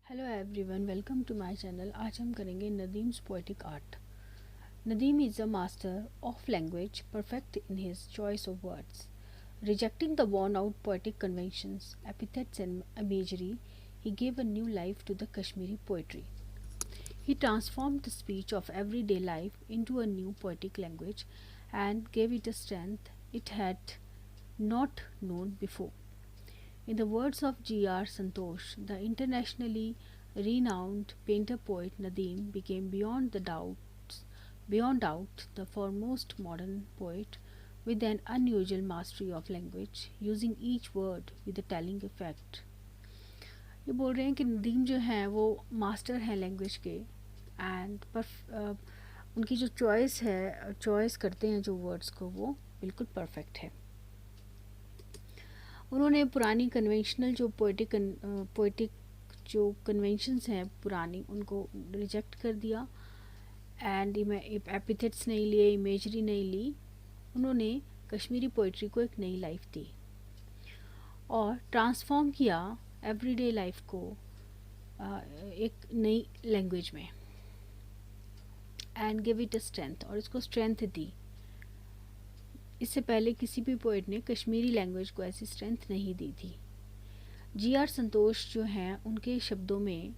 Hello everyone, welcome to my channel. आज हम करेंगे Nadeem's poetic art. Nadeem is a master of language, perfect in his choice of words, rejecting the worn out poetic conventions, epithets, and imagery. He gave a new life to the Kashmiri poetry. He transformed the speech of everyday life into a new poetic language and gave it a strength it had not known before. In the words of G.R. Santosh, the internationally renowned painter-poet Nadim became beyond doubt, the foremost modern poet with an unusual mastery of language, using each word with a telling effect. ये बोल रहे हैं कि नदीम जो हैं वो master हैं language के एंड पर उनकी जो चॉइस है, चॉइस करते हैं जो वर्ड्स को, वो बिल्कुल परफेक्ट है। उन्होंने पुरानी कन्वेंशनल जो पोइटिक जो कन्वेंशंस हैं पुरानी, उनको रिजेक्ट कर दिया एंड एपिथेट्स नहीं लिए, इमेजरी नहीं ली। उन्होंने कश्मीरी पोइट्री को एक नई लाइफ दी और ट्रांसफॉर्म किया एवरीडे लाइफ को एक नई लैंग्वेज में and give it a strength, और इसको स्ट्रेंथ दी। इससे पहले किसी भी पोइट ने कश्मीरी लैंग्वेज को ऐसी स्ट्रेंथ नहीं दी थी। जी.आर. संतोष जो हैं, उनके शब्दों में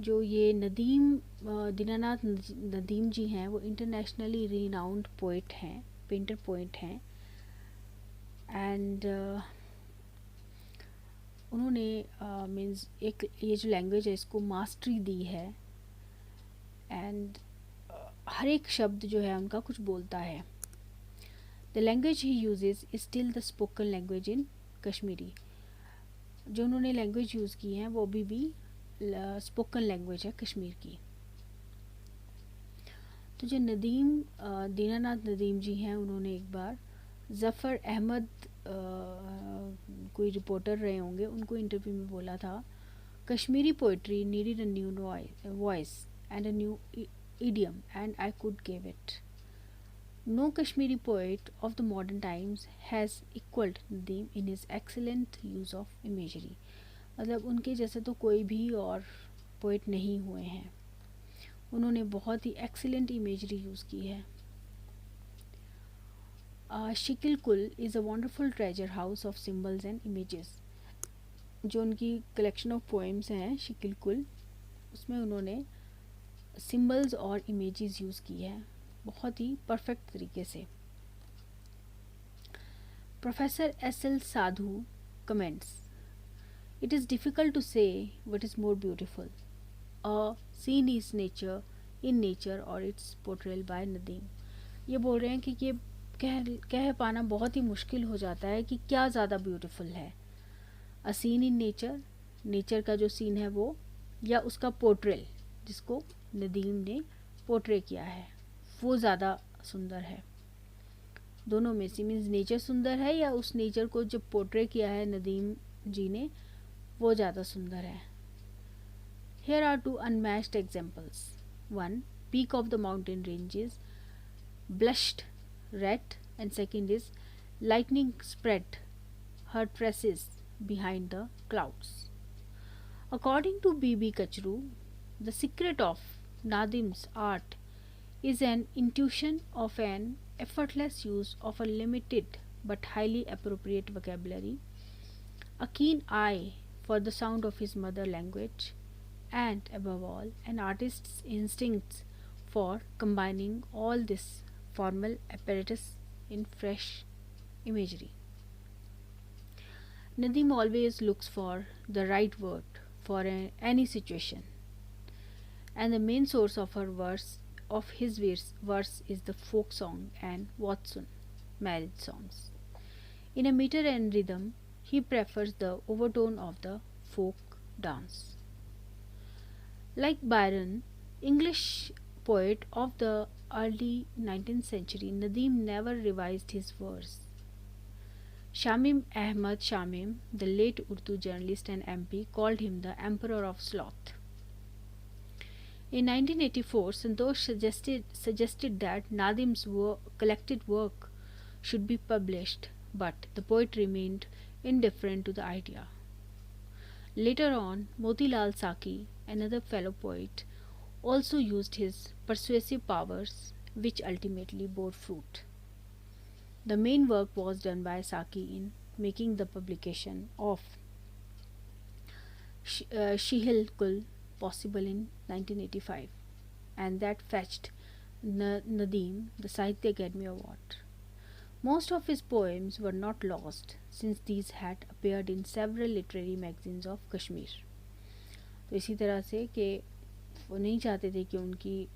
जो ये दीनानाथ नदीम जी हैं, वो इंटरनेशनली रिनाउंड पोइट हैं, पेंटर पोइट हैं एंड उन्होंने मीन्स एक ये जो लैंग्वेज है इसको मास्टरी दी है एंड हर एक शब्द जो है उनका कुछ बोलता है। The language he uses is still the spoken language in Kashmiri. जो उन्होंने लैंग्वेज यूज़ की है वो अभी भी स्पोकन लैंग्वेज है कश्मीर की। तो जो दीनानाथ नदीम जी हैं, उन्होंने एक बार ज़फ़र अहमद कोई रिपोर्टर रहे होंगे, उनको इंटरव्यू में बोला था, Kashmiri poetry needed a new voice and a new idiom and I could give it. No Kashmiri poet of the modern times has equaled Nadim in his excellent use of imagery. मतलब उनके जैसे तो कोई भी और पोइट नहीं हुए हैं। उन्होंने बहुत ही एक्सीलेंट इमेजरी यूज़ की है। शिकिल कुल is a wonderful treasure house of symbols and images. जो उनकी कलेक्शन ऑफ पोएम्स हैं शिकिल कुल, उसमें उन्होंने सिम्बल्स और इमेजेस यूज़ की है बहुत ही परफेक्ट तरीके से। प्रोफेसर एस.एल. Sadhu comments, it is difficult to say what is more beautiful, a scene is nature in nature और इट्स पोर्ट्रेल बाय नदीम। ये बोल रहे हैं कि ये कह पाना बहुत ही मुश्किल हो जाता है कि क्या ज़्यादा ब्यूटीफुल है, a seen in nature, nature का जो सीन है वो, या उसका पोर्ट्रेल जिसको नदीम ने पोर्ट्रे किया है वो ज़्यादा सुंदर है। दोनों में से मीन्स नेचर सुंदर है या उस नेचर को जो पोर्ट्रे किया है नदीम जी ने वो ज़्यादा सुंदर है। Here are two unmatched examples. One, peak of the mountain ranges, blushed red, and second is lightning spread her tresses behind the clouds. According to B.B. Kachru, the secret of Nadim's art is an intuition of an effortless use of a limited but highly appropriate vocabulary, a keen eye for the sound of his mother language, and above all, an artist's instincts for combining all this formal apparatus in fresh imagery. Nadim always looks for the right word for any situation, and the main source of his verse is the folk song and Watson marriage songs. In a meter and rhythm, he prefers the overtone of the folk dance. Like Byron, English poet of the early 19th century, Nadim never revised his verse. Shamim Ahmad Shamim, the late Urdu journalist and MP, called him the Emperor of Sloth. In 1984, Santosh suggested that Nadim's collected work should be published, but the poet remained indifferent to the idea. Later on, Motilal Saki, another fellow poet, also used his persuasive powers, which ultimately bore fruit. The main work was done by Saki in making the publication of Shihil Kul possible in 1985, and that fetched Nadim the Sahitya Academy Award. Most of his poems were not lost since these had appeared in several literary magazines of Kashmir. तो इसी तरह से कि वो नहीं चाहते थे कि उनकी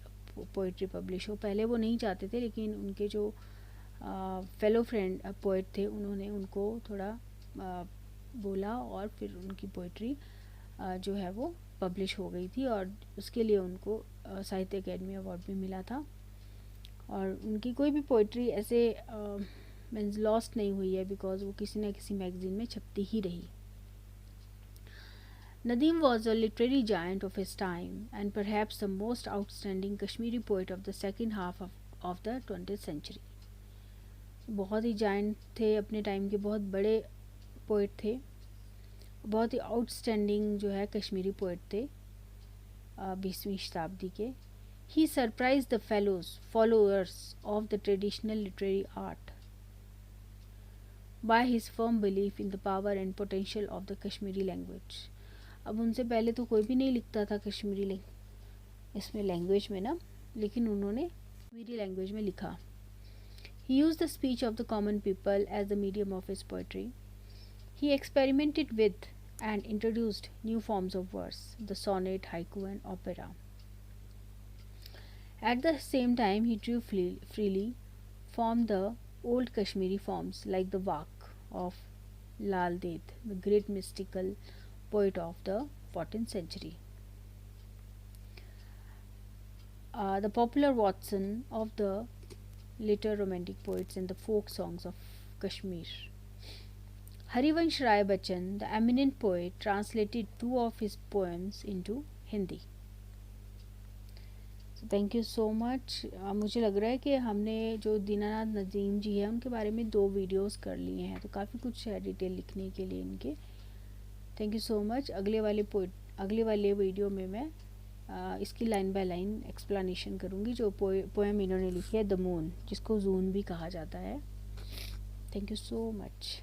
पोइट्री पब्लिश हो, पहले वो नहीं चाहते थे, लेकिन उनके जो फेलो फ्रेंड पोइट थे उन्होंने उनको थोड़ा बोला और फिर उनकी पोइट्री जो है वो पब्लिश हो गई थी और उसके लिए उनको साहित्य अकेडमी अवार्ड भी मिला था। और उनकी कोई भी पोइट्री ऐसे मीन्स लॉस्ट नहीं हुई है, बिकॉज वो किसी न किसी मैगजीन में छपती ही रही। Nadim was a literary giant of his time and perhaps the most outstanding Kashmiri poet of the second half of the 20th century. बहुत ही जायंट थे अपने टाइम के, बहुत बड़े पोइट थे, बहुत ही आउटस्टैंडिंग जो है कश्मीरी पोइट थे 20वीं शताब्दी के। He surprised the followers of the traditional literary art by his firm belief in the power and potential of the Kashmiri language. अब उनसे पहले तो कोई भी नहीं लिखता था कश्मीरी इसमें लैंग्वेज में ना, लेकिन उन्होंने कश्मीरी लैंग्वेज में लिखा। He used the speech of the common people as the medium of his poetry. He experimented with and introduced new forms of verse, the sonnet, haiku and opera. At the same time, he drew freely from the old Kashmiri forms like the Waq of Lal Ded, the great mystical poet of the 14th century. The popular Watson of the later romantic poets and the folk songs of Kashmir. Harivansh Rai Bachchan, the eminent poet, translated 2 of his poems into Hindi. So thank you so much. मुझे लग रहा है कि हमने जो दीनानाथ नदीम जी हैं उनके बारे में 2 वीडियोस कर लिए हैं, तो काफ़ी कुछ है डिटेल लिखने के लिए इनके। Thank you so much. अगले वाले वीडियो में मैं इसकी लाइन बाय लाइन एक्सप्लेनेशन करूँगी जो पोएम इन्होंने लिखी है द मून, जिसको जून भी कहा जाता है। Thank you so much.